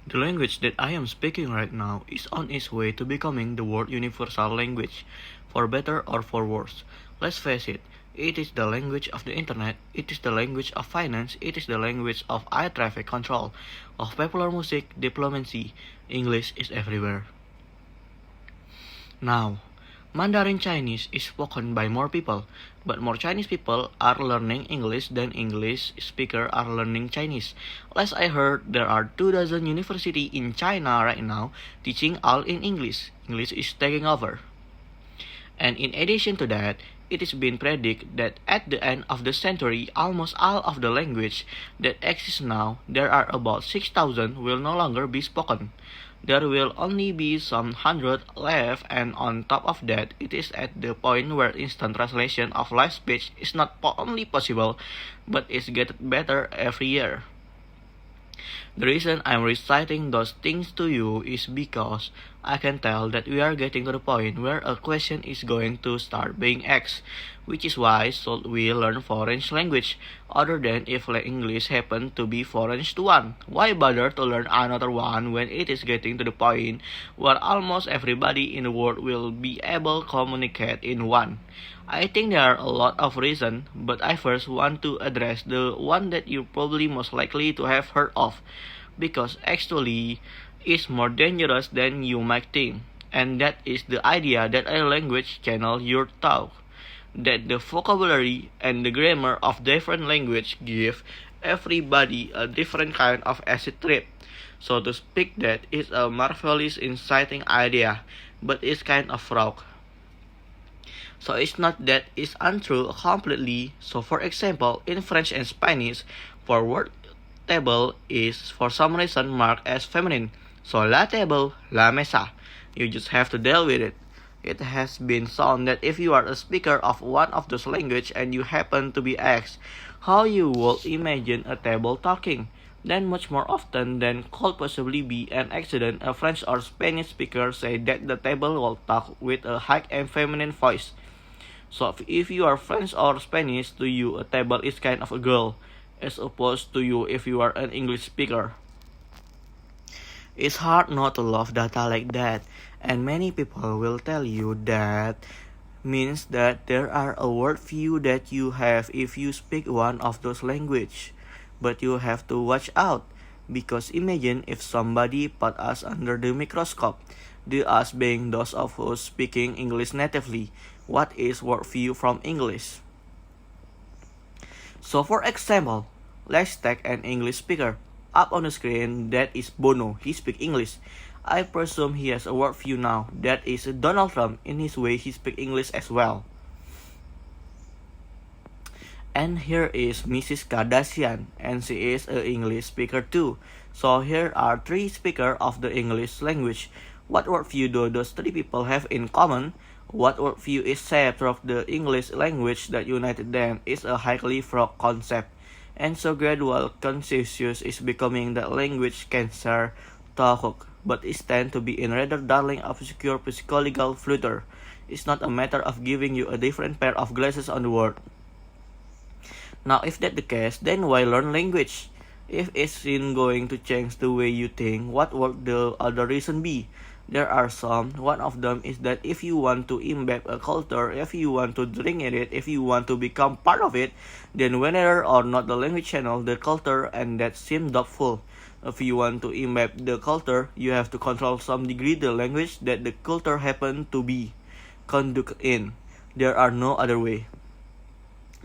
The language that I am speaking right now is on its way to becoming the world universal language, for better or for worse. Let's face it, it is the language of the internet, it is the language of finance, it is the language of air traffic control, of popular music, diplomacy. English is everywhere. Now, Mandarin Chinese is spoken by more people, but more Chinese people are learning English than English speakers are learning Chinese. Last I heard, there are 2 dozen universities in China right now teaching all in English. English is taking over. And in addition to that, it is been predicted that at the end of the century, almost all of the language that exists now, there are about 6,000 will no longer be spoken. There will only be some hundred left, and on top of that, it is at the point where instant translation of live speech is not only possible, but is getting better every year. The reason I'm reciting those things to you is because I can tell that we are getting to the point where a question is going to start being asked, which is why should we learn foreign language, other than if English happen to be foreign to one. Why bother to learn another one when it is getting to the point where almost everybody in the world will be able to communicate in one? I think there are a lot of reasons, but I first want to address the one that you probably most likely to have heard of, because actually it's more dangerous than you might think, and that is the idea that a language channels your thought, that the vocabulary and the grammar of different language give everybody a different kind of acid trip. So to speak, that is a marvelous inciting idea, but it's kind of wrong. So it's not that it's untrue completely. So for example, in French and Spanish, for word table is for some reason marked as feminine. So la table, la mesa. You just have to deal with it. It has been shown that if you are a speaker of one of those languages and you happen to be asked how you would imagine a table talking, then much more often than could possibly be an accident, a French or Spanish speaker say that the table will talk with a high and feminine voice. So if you are French or Spanish, to you a table is kind of a girl, as opposed to you if you are an English speaker. It's hard not to love data like that, and many people will tell you that means that there are a worldview that you have if you speak one of those languages. But you have to watch out, because imagine if somebody put us under the microscope, the us being those of us speaking English natively. What is worldview from English? So for example, let's take an English speaker. Up on the screen, that is Bono. He speaks English. I presume he has a worldview now. That is Donald Trump. In his way, he speaks English as well. And here is Mrs. Kardashian, and she is an English speaker too. So here are 3 speakers of the English language. What worldview do those 3 people have in common? What worldview is shaped through the English language that united them is a highly fraught concept. And so gradual consensus is becoming that language can share talk, but it tends to be in rather darling obscure psychological flutter. It's not a matter of giving you a different pair of glasses on the word. Now if that's the case, then why learn language? If it's going to change the way you think, what would the other reason be? There are some. One of them is that if you want to embed a culture, if you want to drink in it, if you want to become part of it, then whether or not the language channel, the culture, and that seems doubtful. If you want to embed the culture, you have to control some degree the language that the culture happen to be conducted in. There are no other way.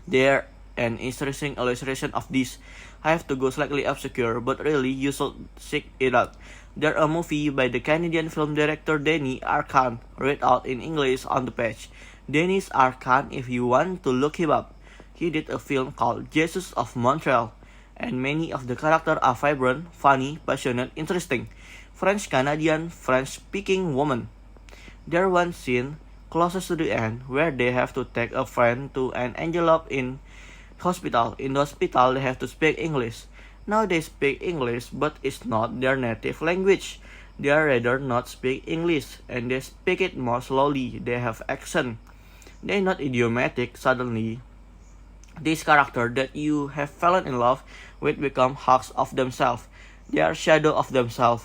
There an interesting illustration of this. I have to go slightly obscure, but really you should check it out. There's a movie by the Canadian film director Denis Arcand, read out in English on the page. Denis Arcand, if you want to look him up, he did a film called Jesus of Montreal, and many of the characters are vibrant, funny, passionate, interesting. French-Canadian, French-speaking woman. There's one scene closest to the end where they have to take a friend to an envelope in hospital. In the hospital, they have to speak English. Now they speak English, but it's not their native language. They are rather not speak English, and they speak it more slowly. They have accent. They're not idiomatic. Suddenly, this character that you have fallen in love with become halves of themselves. They are shadow of themselves.